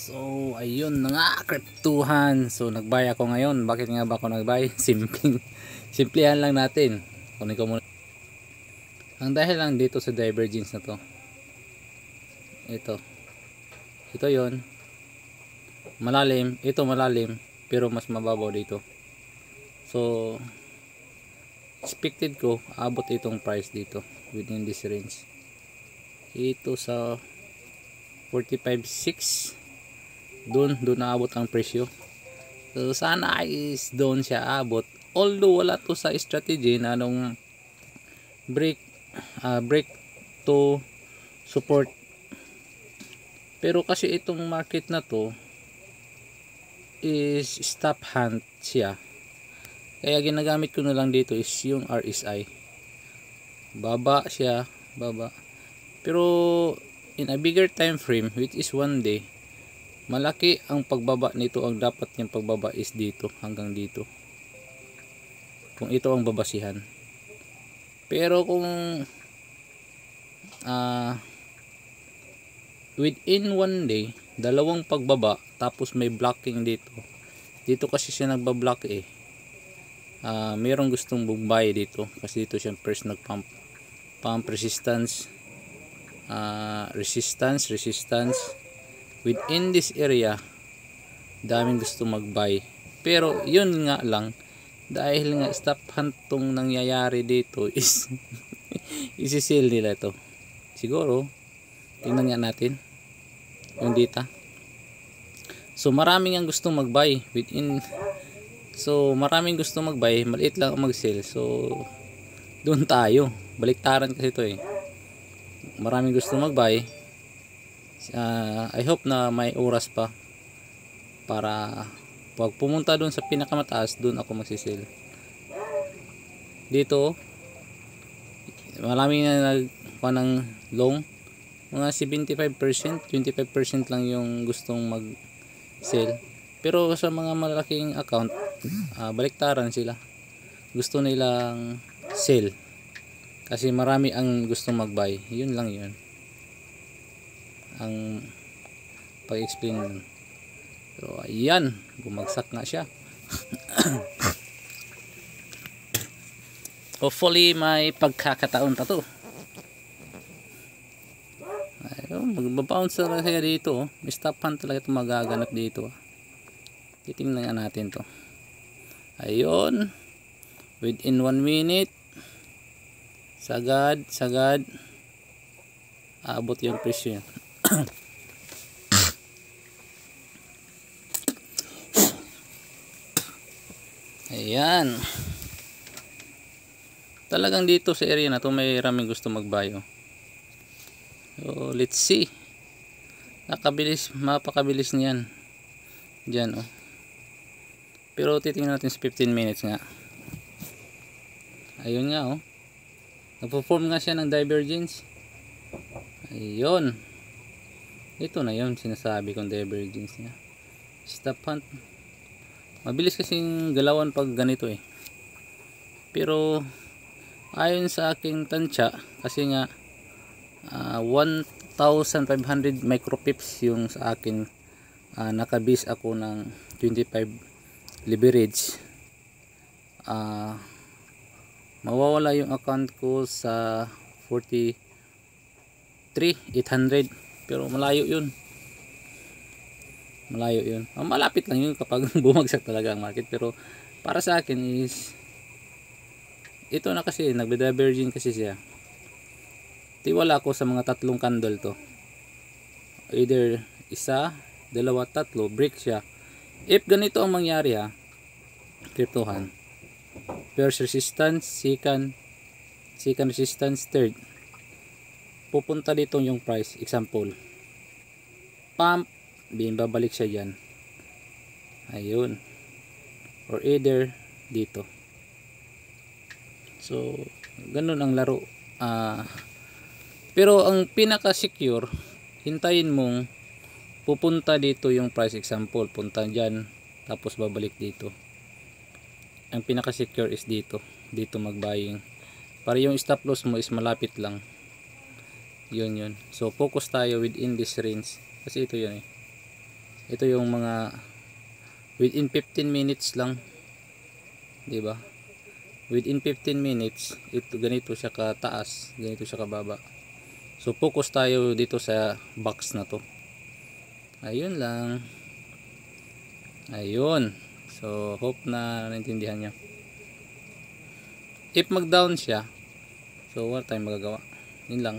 So ayun na nga, kriptuhan. So nagbay ako ngayon. Bakit nga ba ako nagbay? Simplihan lang natin. Kunin ko muna. Ang dahil lang dito sa divergence na to, ito yon malalim, ito malalim pero mas mababaw dito. So expected ko abot itong price dito within this range. Ito sa 45.6 doon naabot ang presyo. So sana is doon siya abot, although wala to sa strategy na nung break to support. Pero kasi itong market na to is stop hunt siya, kaya ginagamit ko na lang dito is yung RSI. Baba siya, baba, pero in a bigger time frame, which is 1 day, malaki ang pagbaba nito. Ang dapat niyang pagbaba is dito hanggang dito, kung ito ang babasihan. Pero kung within 1 day, dalawang pagbaba tapos may blocking dito kasi siya nagbablock mayroong gustong bumbay dito kasi dito siya first nagpump resistance within this area. Daming gusto mag-buy, pero yun nga lang, dahil nga stop hunt tong nangyayari dito is isi-sell nila to siguro. Tingnan nga natin yung data. So maraming ang gustong mag-buy within, so maraming gustong mag-buy, maliit lang ang mag-sell. So doon tayo, baliktaran kasi ito maraming gustong mag-buy. I hope na may oras pa para pag pumunta doon sa pinakamataas, doon ako magsisell. Dito maraming na nagkuha ng long, mga 75%, 25% lang yung gustong mag-sell. Pero sa mga malaking account, baliktaran sila, gusto nilang sell kasi marami ang gustong mag-buy. Yun lang yun ang pag-explain nun. So ayan, bumagsak nga siya. Hopefully may pagkakataon pa to. Ayun, magbabounce na kaya dito. Stop hunt talaga ito magaganap dito. Titingnan nga natin to. Ayun, within 1 minute, sagad abot yung presyo. Ayan, talagang dito sa area na to may raming gusto mag-buy. So let's see, mapakabilis niyan dyan pero titingnan natin sa 15 minutes nga. Ayun nga nagpo-form nga siya ng divergence. Ayun, ito na yun sinasabi kong divergence niya. Stop hunt, mabilis kasing galawan pag ganito pero ayon sa aking tansya, kasi nga 1,500 micropips yung sa akin, nakabase ako ng 25 leverage. Mawawala yung account ko sa 43,800, pero malayo yun, malapit lang yun kapag bumagsak talaga ang market. Pero para sa akin is ito na, kasi nagbe-diverging kasi siya. Tiwala ko sa mga tatlong candle to, either isa, dalawa, tatlo, break siya. If ganito ang mangyari kriptohan, first resistance, second resistance, third, pupunta dito yung price, example pump, babalik siya dyan. Ayun, or either dito. So ganun ang laro. Pero ang pinaka secure, hintayin mong pupunta dito yung price, example punta dyan tapos babalik dito. Ang pinaka secure is dito mag buying, para yung stop loss mo is malapit lang. Yun. So focus tayo within this range, kasi ito yun Ito yung mga within 15 minutes lang, 'di ba? Within 15 minutes, ito ganito siya kataas, ganito siya kababa. So focus tayo dito sa box na to. Ayun lang. Ayun. So hope na naintindihan nyo. If mag down siya, so wala tayong magagawa. Yun lang.